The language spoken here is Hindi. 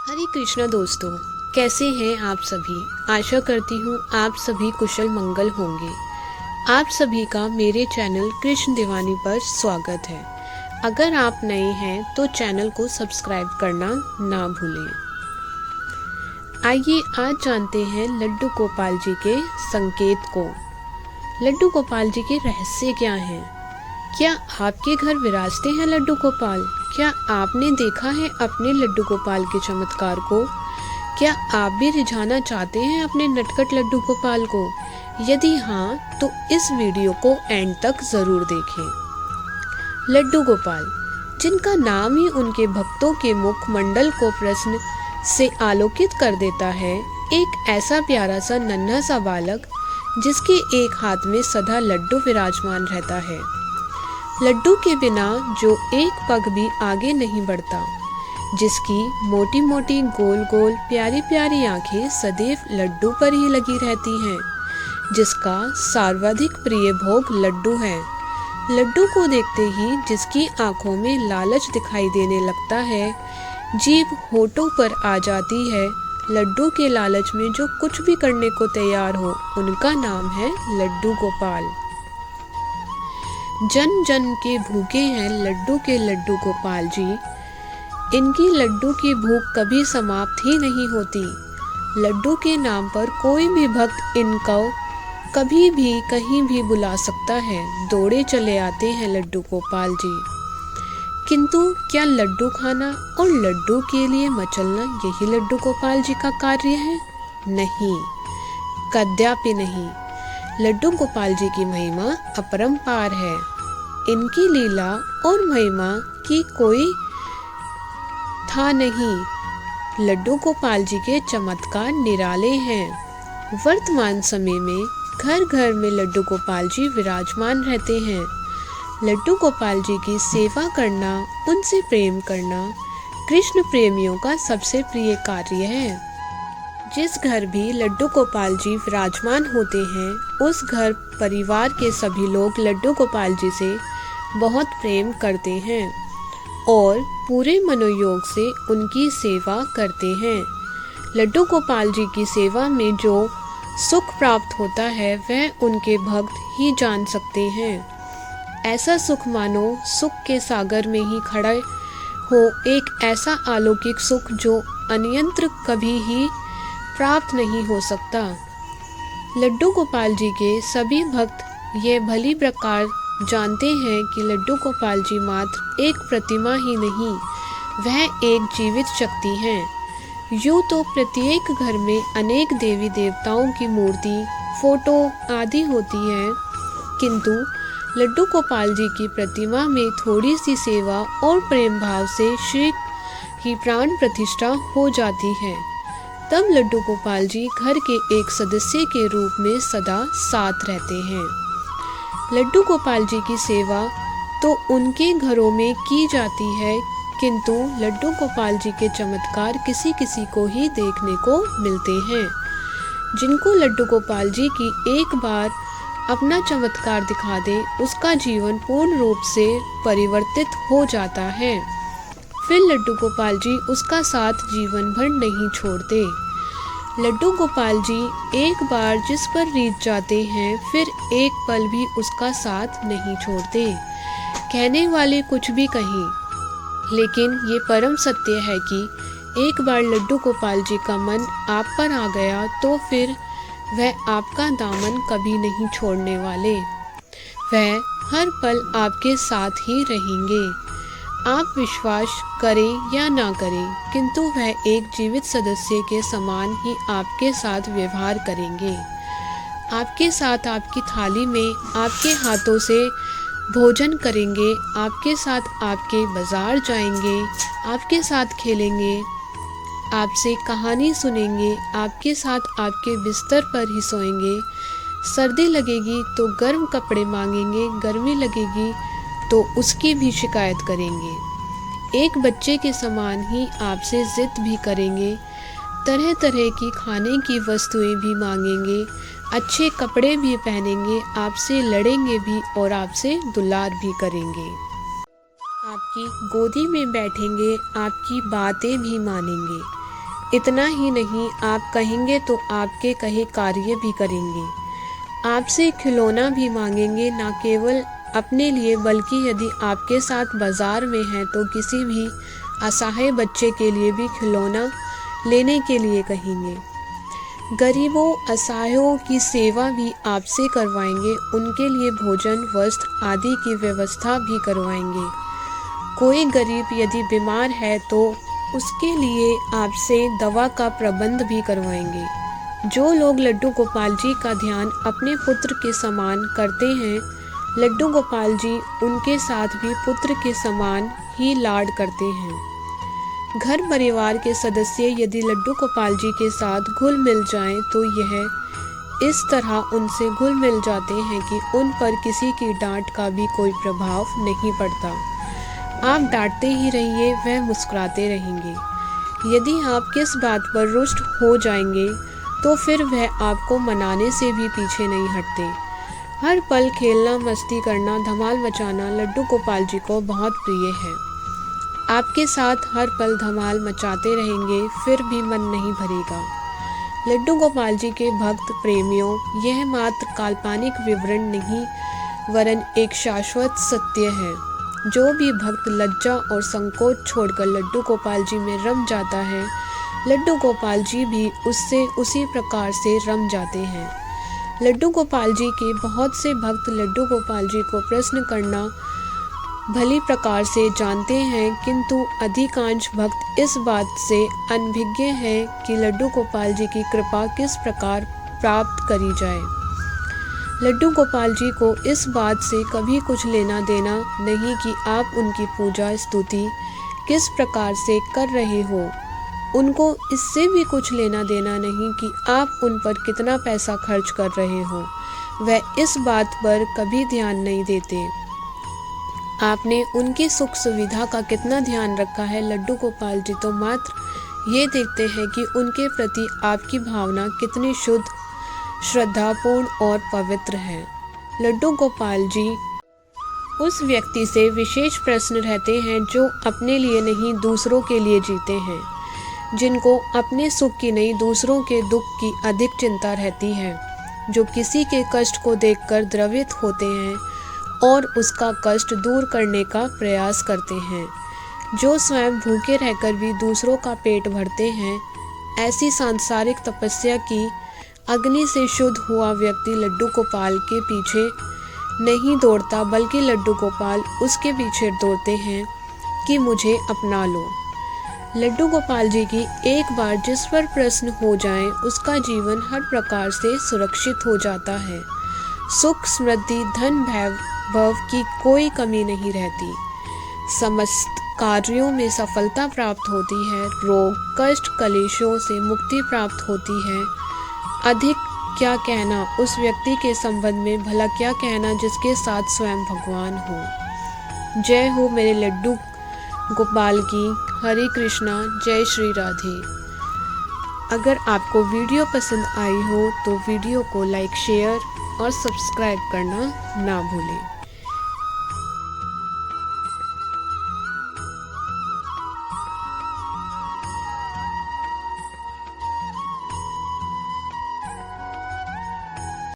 हरे कृष्णा दोस्तों, कैसे हैं आप सभी। आशा करती हूँ आप सभी कुशल मंगल होंगे। आप सभी का मेरे चैनल कृष्ण दीवानी पर स्वागत है। अगर आप नए हैं तो चैनल को सब्सक्राइब करना ना भूलें। आइए आज जानते हैं लड्डू गोपाल जी के संकेत को। लड्डू गोपाल जी के रहस्य क्या हैं? क्या आपके घर विराजते हैं लड्डू गोपाल? क्या आपने देखा है अपने लड्डू गोपाल के चमत्कार को? क्या आप भी रिझाना चाहते हैं अपने नटखट लड्डू गोपाल को? यदि हाँ, तो इस वीडियो को एंड तक जरूर देखें। लड्डू गोपाल, जिनका नाम ही उनके भक्तों के मुखमंडल को प्रश्न से आलोकित कर देता है, एक ऐसा प्यारा सा नन्हा सा बालक जिसके एक हाथ में सदा लड्डू विराजमान रहता है। लड्डू के बिना जो एक पग भी आगे नहीं बढ़ता, जिसकी मोटी मोटी गोल गोल प्यारी प्यारी आंखें सदैव लड्डू पर ही लगी रहती हैं, जिसका सर्वाधिक प्रिय भोग लड्डू है। लड्डू को देखते ही जिसकी आंखों में लालच दिखाई देने लगता है, जीभ होठों पर आ जाती है। लड्डू के लालच में जो कुछ भी करने को तैयार हो, उनका नाम है लड्डू गोपाल। जन जन के भूखे हैं लड्डू के लड्डू गोपाल जी। इनकी लड्डू की भूख कभी समाप्त ही नहीं होती। लड्डू के नाम पर कोई भी भक्त इनको कभी भी कहीं भी बुला सकता है। दौड़े चले आते हैं लड्डू गोपाल जी। किंतु क्या लड्डू खाना और लड्डू के लिए मचलना यही लड्डू गोपाल जी का कार्य है? नहीं, कदापि नहीं। लड्डू गोपाल जी की महिमा अपरंपार है। इनकी लीला और महिमा की कोई था नहीं। लड्डू गोपाल जी के चमत्कार निराले हैं। वर्तमान समय में घर घर में लड्डू गोपाल जी विराजमान रहते हैं। लड्डू गोपाल जी की सेवा करना, उनसे प्रेम करना कृष्ण प्रेमियों का सबसे प्रिय कार्य है। जिस घर भी लड्डू गोपाल जी विराजमान होते हैं, उस घर परिवार के सभी लोग लड्डू गोपाल जी से बहुत प्रेम करते हैं और पूरे मनोयोग से उनकी सेवा करते हैं। लड्डू गोपाल जी की सेवा में जो सुख प्राप्त होता है, वह उनके भक्त ही जान सकते हैं। ऐसा सुख मानो सुख के सागर में ही खड़े हो, एक ऐसा अलौकिक सुख जो अन्यत्र कभी ही प्राप्त नहीं हो सकता। लड्डू गोपाल जी के सभी भक्त ये भली प्रकार जानते हैं कि लड्डू गोपाल जी मात्र एक प्रतिमा ही नहीं, वह एक जीवित शक्ति हैं। यूँ तो प्रत्येक घर में अनेक देवी देवताओं की मूर्ति, फोटो आदि होती है, किंतु लड्डू गोपाल जी की प्रतिमा में थोड़ी सी सेवा और प्रेम भाव से श्री की प्राण प्रतिष्ठा हो जाती है। तब लड्डू गोपाल जी घर के एक सदस्य के रूप में सदा साथ रहते हैं। लड्डू गोपाल जी की सेवा तो उनके घरों में की जाती है, किंतु लड्डू गोपाल जी के चमत्कार किसी किसी को ही देखने को मिलते हैं। जिनको लड्डू गोपाल जी की एक बार अपना चमत्कार दिखा दे, उसका जीवन पूर्ण रूप से परिवर्तित हो जाता है। फिर लड्डू गोपाल जी उसका साथ जीवन भर नहीं छोड़ते। लड्डू गोपाल जी एक बार जिस पर रीझ जाते हैं, फिर एक पल भी उसका साथ नहीं छोड़ते। कहने वाले कुछ भी कहें, लेकिन ये परम सत्य है कि एक बार लड्डू गोपाल जी का मन आप पर आ गया तो फिर वह आपका दामन कभी नहीं छोड़ने वाले। वह हर पल आपके साथ ही रहेंगे। आप विश्वास करें या ना करें, किंतु वह एक जीवित सदस्य के समान ही आपके साथ व्यवहार करेंगे। आपके साथ आपकी थाली में आपके हाथों से भोजन करेंगे, आपके साथ आपके बाजार जाएंगे, आपके साथ खेलेंगे, आपसे कहानी सुनेंगे, आपके साथ आपके बिस्तर पर ही सोएंगे। सर्दी लगेगी तो गर्म कपड़े मांगेंगे, गर्मी लगेगी तो उसकी भी शिकायत करेंगे। एक बच्चे के समान ही आपसे जिद भी करेंगे, तरह तरह की खाने की वस्तुएं भी मांगेंगे, अच्छे कपड़े भी पहनेंगे, आपसे लड़ेंगे भी और आपसे दुलार भी करेंगे। आपकी गोदी में बैठेंगे, आपकी बातें भी मानेंगे। इतना ही नहीं, आप कहेंगे तो आपके कहे कार्य भी करेंगे। आपसे खिलौना भी मांगेंगे, ना केवल अपने लिए बल्कि यदि आपके साथ बाजार में हैं तो किसी भी असहाय बच्चे के लिए भी खिलौना लेने के लिए कहेंगे। गरीबों असहायों की सेवा भी आपसे करवाएंगे, उनके लिए भोजन वस्त्र आदि की व्यवस्था भी करवाएंगे। कोई गरीब यदि बीमार है तो उसके लिए आपसे दवा का प्रबंध भी करवाएंगे। जो लोग लड्डू गोपाल जी का ध्यान अपने पुत्र के समान करते हैं, लड्डू गोपाल जी उनके साथ भी पुत्र के समान ही लाड करते हैं। घर परिवार के सदस्य यदि लड्डू गोपाल जी के साथ घुल मिल जाएं तो यह इस तरह उनसे घुल मिल जाते हैं कि उन पर किसी की डांट का भी कोई प्रभाव नहीं पड़ता। आप डांटते ही रहिए, वह मुस्कुराते रहेंगे। यदि आप किस बात पर रुष्ट हो जाएंगे तो फिर वह आपको मनाने से भी पीछे नहीं हटते। हर पल खेलना, मस्ती करना, धमाल मचाना लड्डू गोपाल जी को बहुत प्रिय है। आपके साथ हर पल धमाल मचाते रहेंगे, फिर भी मन नहीं भरेगा। लड्डू गोपाल जी के भक्त प्रेमियों, यह मात्र काल्पनिक विवरण नहीं वरन एक शाश्वत सत्य है। जो भी भक्त लज्जा और संकोच छोड़कर लड्डू गोपाल जी में रम जाता है, लड्डू गोपाल जी भी उससे उसी प्रकार से रम जाते हैं। लड्डू गोपाल जी के बहुत से भक्त लड्डू गोपाल जी को प्रश्न करना भली प्रकार से जानते हैं, किंतु अधिकांश भक्त इस बात से अनभिज्ञ हैं कि लड्डू गोपाल जी की कृपा किस प्रकार प्राप्त करी जाए। लड्डू गोपाल जी को इस बात से कभी कुछ लेना देना नहीं कि आप उनकी पूजा स्तुति किस प्रकार से कर रहे हो। उनको इससे भी कुछ लेना देना नहीं कि आप उन पर कितना पैसा खर्च कर रहे हो। वह इस बात पर कभी ध्यान नहीं देते। आपने उनकी सुख सुविधा का कितना ध्यान रखा है। लड्डू गोपाल जी तो मात्र ये देखते हैं कि उनके प्रति आपकी भावना कितनी शुद्ध, श्रद्धापूर्ण और पवित्र है। लड्डू गोपाल जी उस व्यक्ति से विशेष प्रश्न रहते हैं जो अपने लिए नहीं दूसरों के लिए जीते हैं, जिनको अपने सुख की नहीं दूसरों के दुख की अधिक चिंता रहती है, जो किसी के कष्ट को देखकर द्रवित होते हैं और उसका कष्ट दूर करने का प्रयास करते हैं, जो स्वयं भूखे रहकर भी दूसरों का पेट भरते हैं। ऐसी सांसारिक तपस्या की अग्नि से शुद्ध हुआ व्यक्ति लड्डू गोपाल के पीछे नहीं दौड़ता, बल्कि लड्डू गोपाल उसके पीछे दौड़ते हैं कि मुझे अपना लो। लड्डू गोपाल जी की एक बार जिस पर प्रश्न हो जाए, उसका जीवन हर प्रकार से सुरक्षित हो जाता है। सुख, समृद्धि, धन, वैभव की कोई कमी नहीं रहती। समस्त कार्यों में सफलता प्राप्त होती है। रोग, कष्ट, कलेशों से मुक्ति प्राप्त होती है। अधिक क्या कहना उस व्यक्ति के संबंध में, भला क्या कहना जिसके साथ स्वयं भगवान हो। जय हो मेरे लड्डू गोपाल की। हरे कृष्णा, जय श्री राधे। अगर आपको वीडियो पसंद आई हो तो वीडियो को लाइक, शेयर और सब्सक्राइब करना ना भूलें।